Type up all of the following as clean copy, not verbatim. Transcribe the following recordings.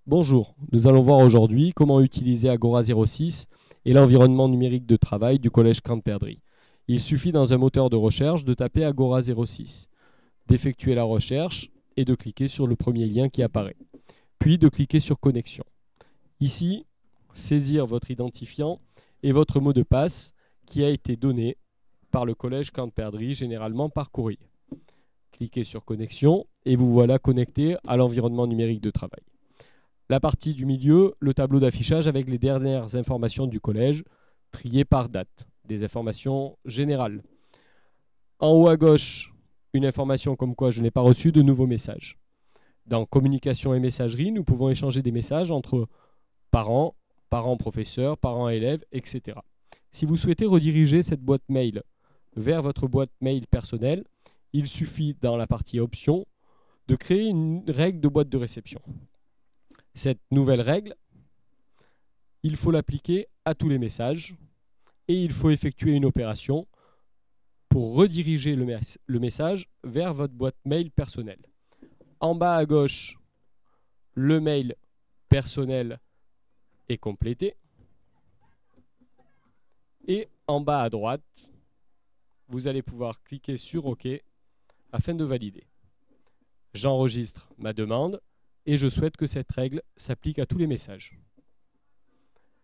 Bonjour, nous allons voir aujourd'hui comment utiliser Agora 06 et l'environnement numérique de travail du Collège Cantperdrix. Il suffit dans un moteur de recherche de taper Agora 06, d'effectuer la recherche et de cliquer sur le premier lien qui apparaît, puis de cliquer sur Connexion. Ici, saisir votre identifiant et votre mot de passe qui a été donné par le Collège Cantperdrix, généralement par courrier. Cliquez sur Connexion et vous voilà connecté à l'environnement numérique de travail. La partie du milieu, le tableau d'affichage avec les dernières informations du collège, triées par date, des informations générales. En haut à gauche, une information comme quoi je n'ai pas reçu de nouveaux messages. Dans communication et messagerie, nous pouvons échanger des messages entre parents, parents-professeurs, parents-élèves, etc. Si vous souhaitez rediriger cette boîte mail vers votre boîte mail personnelle, il suffit dans la partie options de créer une règle de boîte de réception. Cette nouvelle règle, il faut l'appliquer à tous les messages et il faut effectuer une opération pour rediriger le message vers votre boîte mail personnelle. En bas à gauche, le mail personnel est complété et en bas à droite, vous allez pouvoir cliquer sur OK afin de valider. J'enregistre ma demande et je souhaite que cette règle s'applique à tous les messages.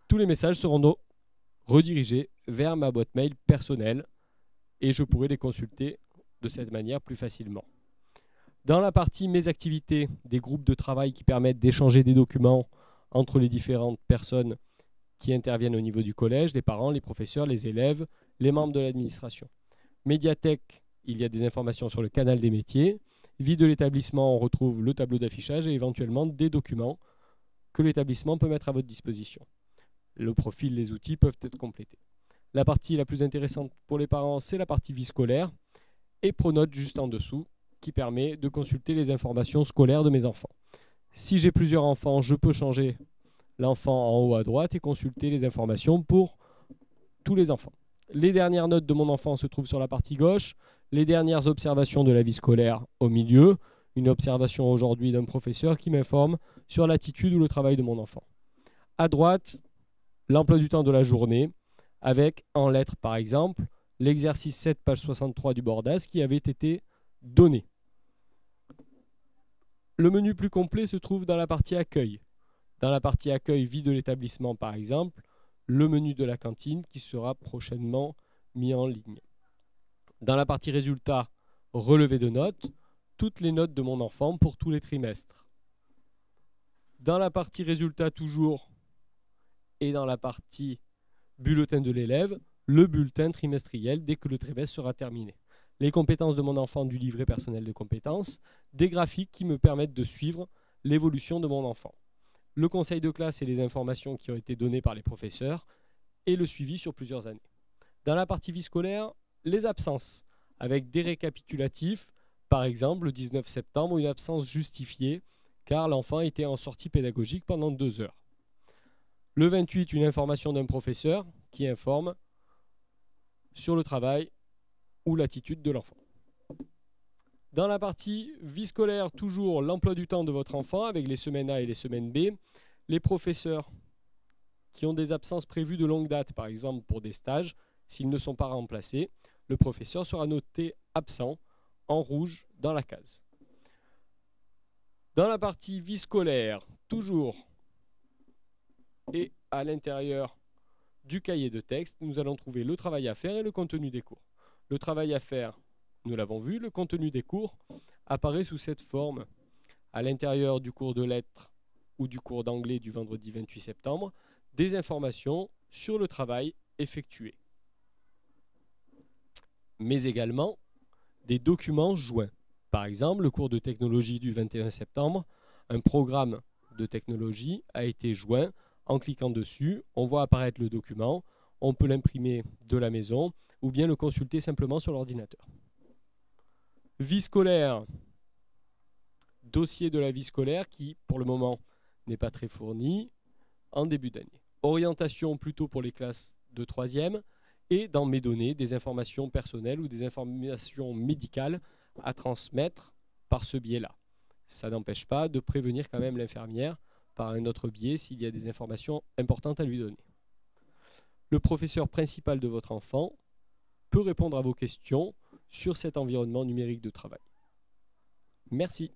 Tous les messages seront donc redirigés vers ma boîte mail personnelle et je pourrai les consulter de cette manière plus facilement. Dans la partie Mes activités, des groupes de travail qui permettent d'échanger des documents entre les différentes personnes qui interviennent au niveau du collège, les parents, les professeurs, les élèves, les membres de l'administration. Médiathèque, il y a des informations sur le canal des métiers. Vie de l'établissement, on retrouve le tableau d'affichage et éventuellement des documents que l'établissement peut mettre à votre disposition. Le profil, les outils peuvent être complétés. La partie la plus intéressante pour les parents, c'est la partie vie scolaire et Pronote juste en dessous qui permet de consulter les informations scolaires de mes enfants. Si j'ai plusieurs enfants, je peux changer l'enfant en haut à droite et consulter les informations pour tous les enfants. Les dernières notes de mon enfant se trouvent sur la partie gauche, les dernières observations de la vie scolaire au milieu, une observation aujourd'hui d'un professeur qui m'informe sur l'attitude ou le travail de mon enfant. À droite, l'emploi du temps de la journée, avec en lettres par exemple, l'exercice 7, page 63 du Bordas qui avait été donné. Le menu plus complet se trouve dans la partie accueil. Dans la partie accueil, vie de l'établissement par exemple, le menu de la cantine qui sera prochainement mis en ligne. Dans la partie résultats, relevé de notes, toutes les notes de mon enfant pour tous les trimestres. Dans la partie résultats toujours et dans la partie bulletin de l'élève, le bulletin trimestriel dès que le trimestre sera terminé. Les compétences de mon enfant du livret personnel de compétences, des graphiques qui me permettent de suivre l'évolution de mon enfant. Le conseil de classe et les informations qui ont été données par les professeurs et le suivi sur plusieurs années. Dans la partie vie scolaire, les absences, avec des récapitulatifs, par exemple le 19 septembre, une absence justifiée car l'enfant était en sortie pédagogique pendant 2 heures. Le 28, une information d'un professeur qui informe sur le travail ou l'attitude de l'enfant. Dans la partie vie scolaire, toujours l'emploi du temps de votre enfant avec les semaines A et les semaines B, les professeurs qui ont des absences prévues de longue date, par exemple pour des stages, s'ils ne sont pas remplacés, le professeur sera noté absent en rouge dans la case. Dans la partie vie scolaire, toujours, et à l'intérieur du cahier de texte, nous allons trouver le travail à faire et le contenu des cours. Le travail à faire, nous l'avons vu, le contenu des cours apparaît sous cette forme. À l'intérieur du cours de lettres ou du cours d'anglais du vendredi 28 septembre, des informations sur le travail effectué. Mais également des documents joints. Par exemple, le cours de technologie du 21 septembre, un programme de technologie a été joint. En cliquant dessus, on voit apparaître le document, on peut l'imprimer de la maison ou bien le consulter simplement sur l'ordinateur. Vie scolaire, dossier de la vie scolaire qui, pour le moment, n'est pas très fourni en début d'année. Orientation plutôt pour les classes de 3e et dans mes données, des informations personnelles ou des informations médicales à transmettre par ce biais-là. Ça n'empêche pas de prévenir quand même l'infirmière par un autre biais s'il y a des informations importantes à lui donner. Le professeur principal de votre enfant peut répondre à vos questions sur cet environnement numérique de travail. Merci.